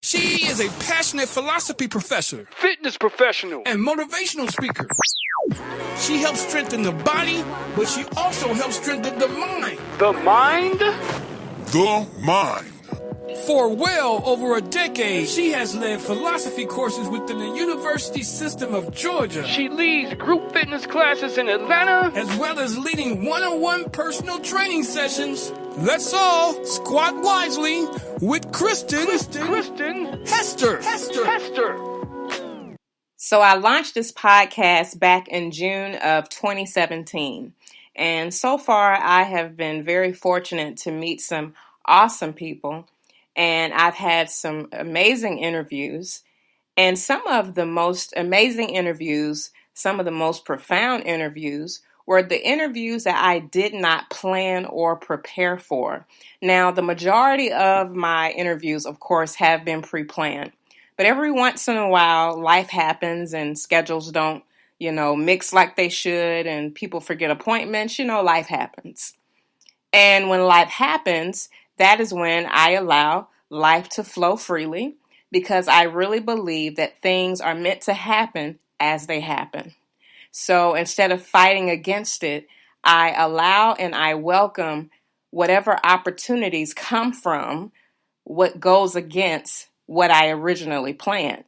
She is a passionate philosophy professor, fitness professional, and motivational speaker. She helps strengthen the body, but she also helps strengthen the mind. The mind? The mind. For well over a decade, she has led philosophy courses within the university system of Georgia. She leads group fitness classes in Atlanta, as well as leading one-on-one personal training sessions. Let's all squat wisely with Kristen Hester. So I launched this podcast back in June of 2017. And so far, I have been very fortunate to meet some awesome people. And I've had some amazing interviews. And some of the most amazing interviews, some of the most profound interviews, were the interviews that I did not plan or prepare for. Now, the majority of my interviews, of course, have been pre-planned. But every once in a while, life happens and schedules don't, mix like they should, and people forget appointments. Life happens. And when life happens, that is when I allow life to flow freely, because I really believe that things are meant to happen as they happen. So instead of fighting against it, I allow and I welcome whatever opportunities come from what goes against what I originally planned.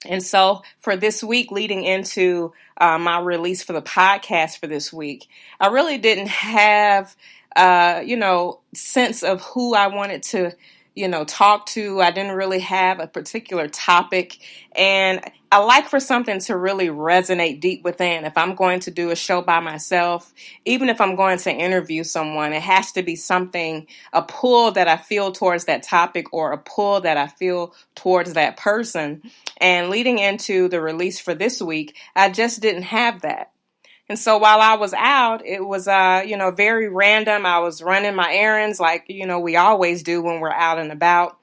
And so for this week, leading into my release for the podcast for this week, I really didn't have, sense of who I wanted to, talk to. I didn't really have a particular topic. And I like for something to really resonate deep within. If I'm going to do a show by myself, even if I'm going to interview someone, it has to be something, a pull that I feel towards that topic or a pull that I feel towards that person. And leading into the release for this week, I just didn't have that. And so while I was out, it was, very random. I was running my errands like, we always do when we're out and about.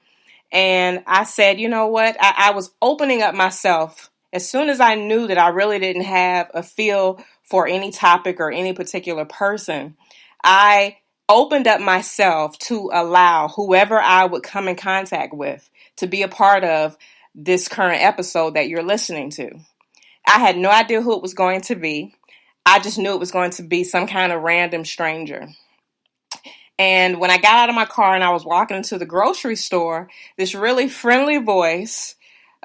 And I said, you know what? I was opening up myself as soon as I knew that I really didn't have a feel for any topic or any particular person. I opened up myself to allow whoever I would come in contact with to be a part of this current episode that you're listening to. I had no idea who it was going to be. I just knew it was going to be some kind of random stranger. And when I got out of my car and I was walking into the grocery store, this really friendly voice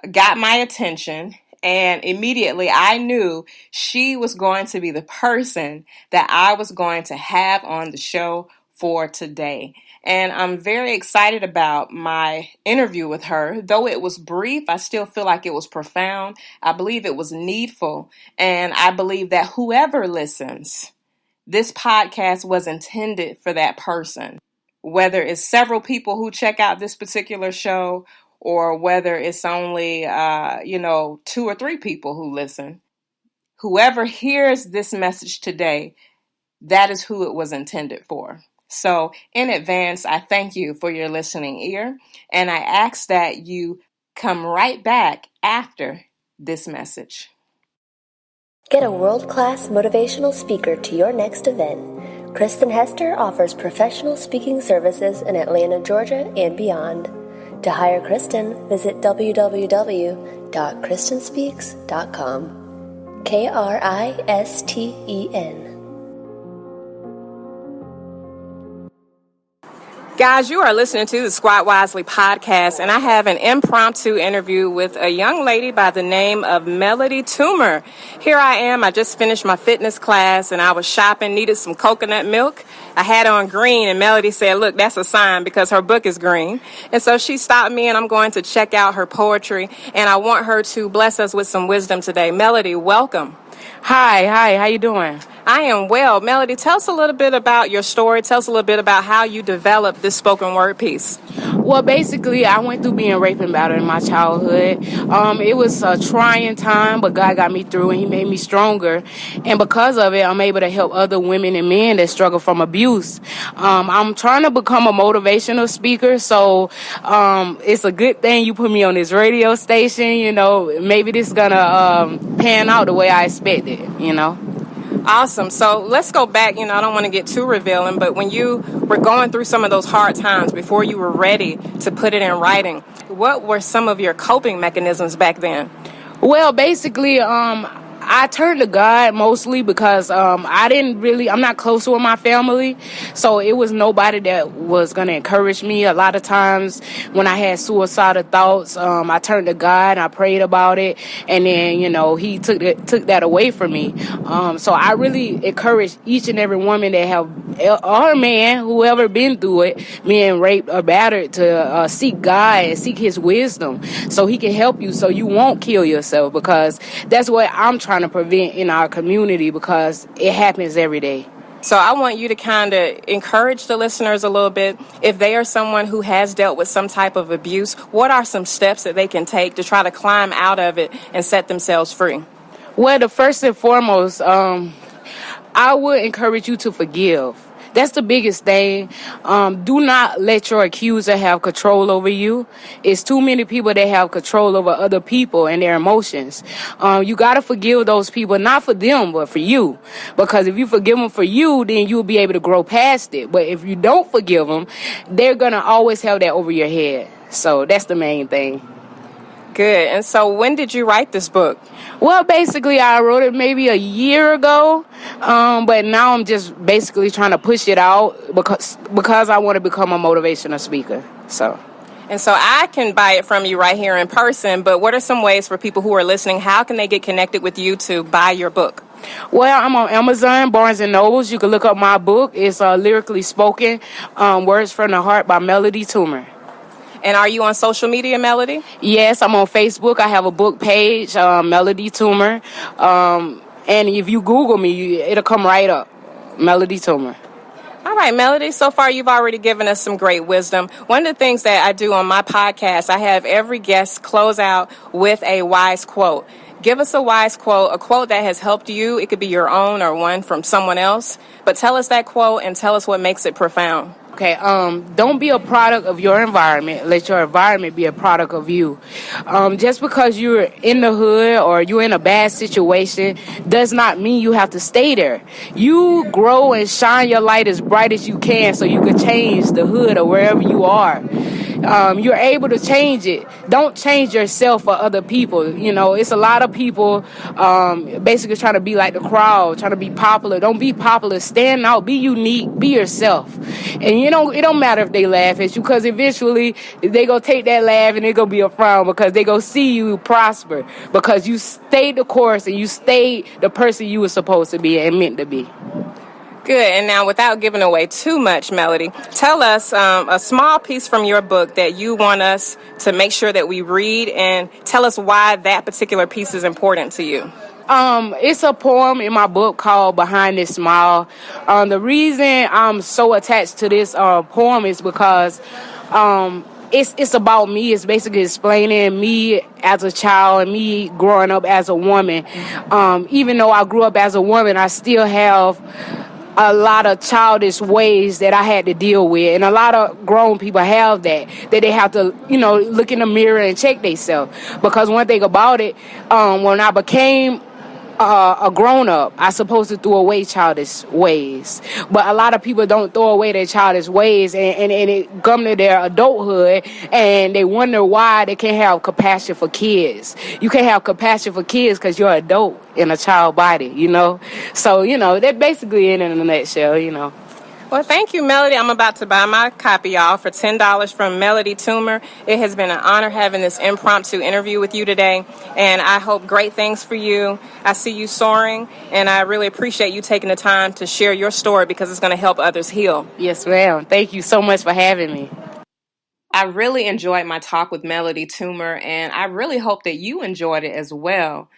got my attention. And immediately I knew she was going to be the person that I was going to have on the show for today. And I'm very excited about my interview with her. Though it was brief, I still feel like it was profound. I believe it was needful. And I believe that whoever listens, this podcast was intended for that person. Whether it's several people who check out this particular show or whether it's only, 2 or 3 people who listen. Whoever hears this message today, that is who it was intended for. So in advance, I thank you for your listening ear, and I ask that you come right back after this message. Get a world-class motivational speaker to your next event. Kristen Hester offers professional speaking services in Atlanta, Georgia, and beyond. To hire Kristen, visit www.kristenspeaks.com. Kristen. Guys, you are listening to the Squat Wisely podcast, and I have an impromptu interview with a young lady by the name of Melody Toomer. Here I am. I just finished my fitness class, and I was shopping, needed some coconut milk. I had on green, and Melody said, look, that's a sign because her book is green. And so she stopped me, and I'm going to check out her poetry, and I want her to bless us with some wisdom today. Melody, welcome. Hi, how you doing? I am well. Melody, tell us a little bit about your story. Tell us a little bit about how you developed this spoken word piece. Well, basically, I went through being raped and battered in my childhood. It was a trying time, but God got me through and He made me stronger. And because of it, I'm able to help other women and men that struggle from abuse. I'm trying to become a motivational speaker, so it's a good thing you put me on this radio station. Maybe this is going to pan out the way I expected, Awesome. So let's go back. I don't want to get too revealing, but when you were going through some of those hard times before you were ready to put it in writing, what were some of your coping mechanisms back then? Well, basically, I turned to God mostly because I'm not close with my family, so it was nobody that was going to encourage me. A lot of times when I had suicidal thoughts, I turned to God and I prayed about it, and then, he took that away from me. So I really encourage each and every woman that or man, whoever been through it, being raped or battered, to seek God and seek his wisdom so he can help you so you won't kill yourself, because that's what I'm trying to prevent in our community, because it happens every day. So I want you to kind of encourage the listeners a little bit. If they are someone who has dealt with some type of abuse, what are some steps that they can take to try to climb out of it and set themselves free? Well, the first and foremost, I would encourage you to forgive. That's the biggest thing. Do not let your accuser have control over you. It's too many people that have control over other people and their emotions. You got to forgive those people, not for them, but for you. Because if you forgive them for you, then you'll be able to grow past it. But if you don't forgive them, they're going to always have that over your head. So that's the main thing. Good. And so when did you write this book? Well, basically, I wrote it maybe a year ago, but now I'm just basically trying to push it out because I want to become a motivational speaker. And so I can buy it from you right here in person, but what are some ways for people who are listening? How can they get connected with you to buy your book? Well, I'm on Amazon, Barnes & Nobles. You can look up my book. It's Lyrically Spoken, Words from the Heart by Melody Toomer. And are you on social media, Melody? Yes, I'm on Facebook. I have a book page, Melody Toomer. And if you Google me, it'll come right up, Melody Toomer. All right, Melody, so far you've already given us some great wisdom. One of the things that I do on my podcast, I have every guest close out with a wise quote. Give us a wise quote, a quote that has helped you. It could be your own or one from someone else. But tell us that quote and tell us what makes it profound. Okay, don't be a product of your environment. Let your environment be a product of you. Just because you're in the hood or you're in a bad situation does not mean you have to stay there. You grow and shine your light as bright as you can so you can change the hood or wherever you are. You're able to change it. Don't change yourself for other people. It's a lot of people basically trying to be like the crowd, trying to be popular. Don't be popular. Stand out. Be unique. Be yourself. And it don't matter if they laugh at you, because eventually they go take that laugh and it gonna be a frown, because they go see you prosper because you stayed the course and you stayed the person you were supposed to be and meant to be. Good. And now, without giving away too much, Melody, tell us a small piece from your book that you want us to make sure that we read, and tell us why that particular piece is important to you. It's a poem in my book called Behind This Smile. The reason I'm so attached to this poem is because it's about me. It's basically explaining me as a child and me growing up as a woman. Even though I grew up as a woman, I still have a lot of childish ways that I had to deal with, and a lot of grown people have that they have to, look in the mirror and check themselves. Because one thing about it, when I became a grown-up, I supposed to throw away childish ways, but a lot of people don't throw away their childish ways, and it come to their adulthood and they wonder why they can't have compassion for kids. You can't have compassion for kids because you're an adult in a child body, so that basically it in a nutshell. Well, thank you, Melody. I'm about to buy my copy, y'all, for $10 from Melody Toomer. It has been an honor having this impromptu interview with you today, and I hope great things for you. I see you soaring, and I really appreciate you taking the time to share your story, because it's going to help others heal. Yes, ma'am. Thank you so much for having me. I really enjoyed my talk with Melody Toomer, and I really hope that you enjoyed it as well.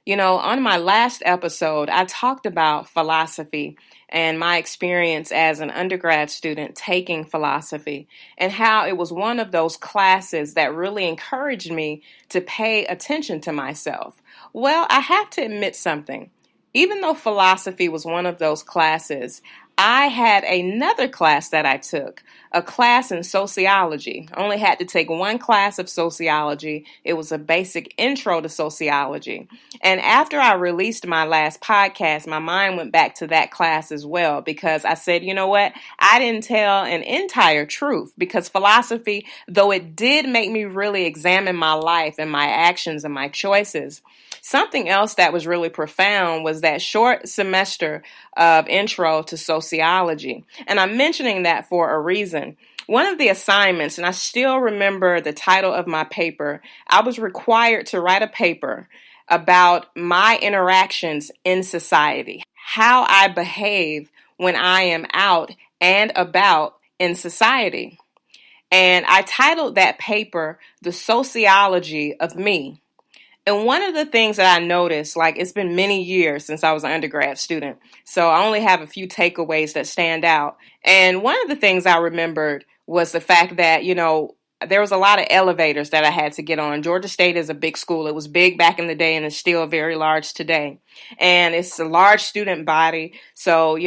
On my last episode, I talked about philosophy and my experience as an undergrad student taking philosophy, and how it was one of those classes that really encouraged me to pay attention to myself. Well, I have to admit something. Even though philosophy was one of those classes, I had another class that I took, a class in sociology. I only had to take one class of sociology. It was a basic intro to sociology. And after I released my last podcast, my mind went back to that class as well because I said, you know what? I didn't tell an entire truth because philosophy, though it did make me really examine my life and my actions and my choices, something else that was really profound was that short semester of intro to sociology. And I'm mentioning that for a reason. One of the assignments, and I still remember the title of my paper, I was required to write a paper about my interactions in society, how I behave when I am out and about in society. And I titled that paper, The Sociology of Me. And one of the things that I noticed, like it's been many years since I was an undergrad student, so I only have a few takeaways that stand out. And one of the things I remembered was the fact that, there was a lot of elevators that I had to get on. Georgia State is a big school. It was big back in the day and it's still very large today. And it's a large student body. So,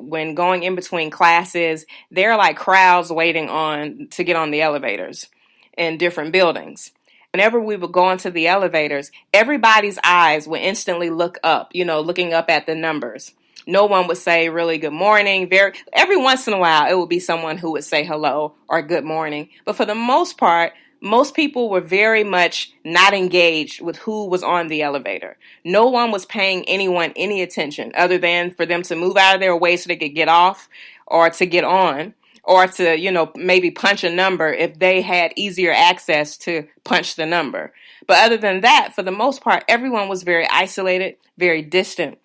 when going in between classes, there are like crowds waiting on to get on the elevators in different buildings. Whenever we would go into the elevators, everybody's eyes would instantly look up, looking up at the numbers. No one would say really good morning. Every once in a while, it would be someone who would say hello or good morning. But for the most part, most people were very much not engaged with who was on the elevator. No one was paying anyone any attention other than for them to move out of their way so they could get off or to get on. Or to, maybe punch a number if they had easier access to punch the number. But other than that, for the most part, everyone was very isolated, very distant.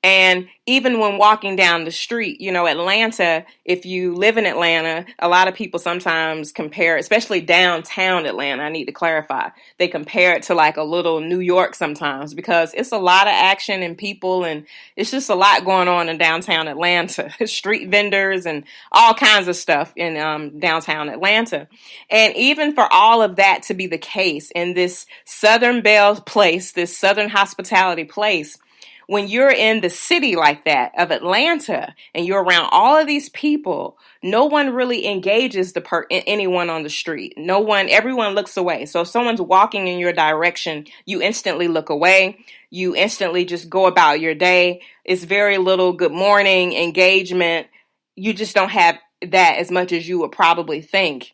And even when walking down the street, Atlanta, if you live in Atlanta, a lot of people sometimes compare, especially downtown Atlanta, I need to clarify, they compare it to like a little New York sometimes because it's a lot of action and people and it's just a lot going on in downtown Atlanta, street vendors and all kinds of stuff in downtown Atlanta. And even for all of that to be the case in this Southern Belle place, this Southern hospitality place, when you're in the city like that of Atlanta and you're around all of these people, no one really engages anyone on the street. Everyone looks away. So if someone's walking in your direction, you instantly look away. You instantly just go about your day. It's very little good morning engagement. You just don't have that as much as you would probably think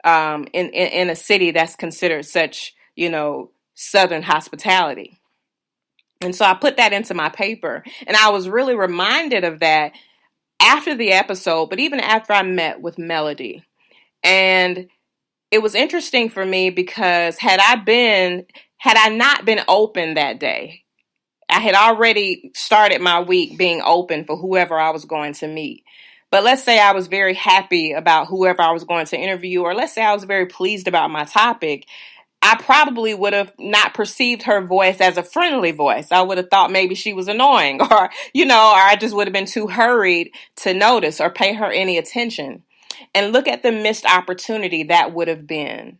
in a city that's considered such, Southern hospitality. And so I put that into my paper, and I was really reminded of that after the episode, but even after I met with Melody. And it was interesting for me because had I not been open that day, I had already started my week being open for whoever I was going to meet. But let's say I was very happy about whoever I was going to interview, or let's say I was very pleased about my topic, I probably would have not perceived her voice as a friendly voice. I would have thought maybe she was annoying or I just would have been too hurried to notice or pay her any attention. And look at the missed opportunity that would have been.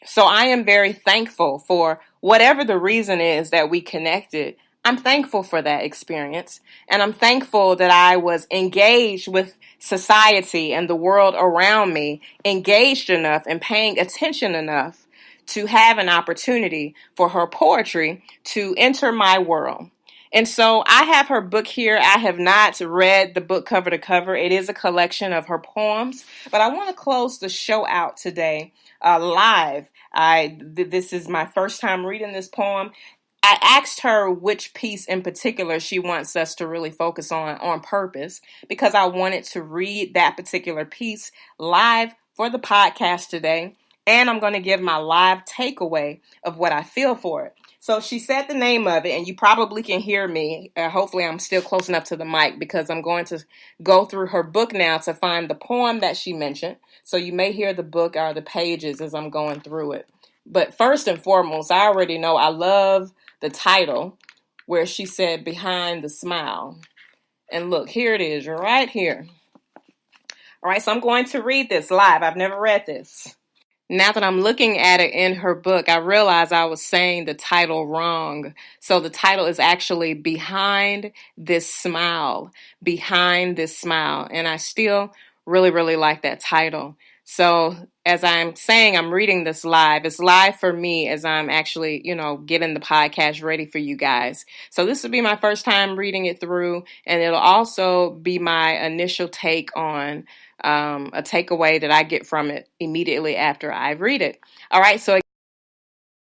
So I am very thankful for whatever the reason is that we connected. I'm thankful for that experience. And I'm thankful that I was engaged with society and the world around me, engaged enough and paying attention enough to have an opportunity for her poetry to enter my world. And so I have her book here. I have not read the book cover to cover. It is a collection of her poems, but I want to close the show out today live. This is my first time reading this poem. I asked her which piece in particular she wants us to really focus on purpose, because I wanted to read that particular piece live for the podcast today. And I'm going to give my live takeaway of what I feel for it. So she said the name of it, and you probably can hear me. Hopefully I'm still close enough to the mic because I'm going to go through her book now to find the poem that she mentioned. So you may hear the book or the pages as I'm going through it. But first and foremost, I already know I love the title where she said, Behind the Smile. And look, here it is, right here. All right, so I'm going to read this live. I've never read this. Now that I'm looking at it in her book, I realize I was saying the title wrong. So the title is actually Behind This Smile. Behind This Smile. And I still really, really like that title. So as I'm saying, I'm reading this live. It's live for me as I'm actually, getting the podcast ready for you guys. So this will be my first time reading it through, and it'll also be my initial take on a takeaway that I get from it immediately after I read it. All right, so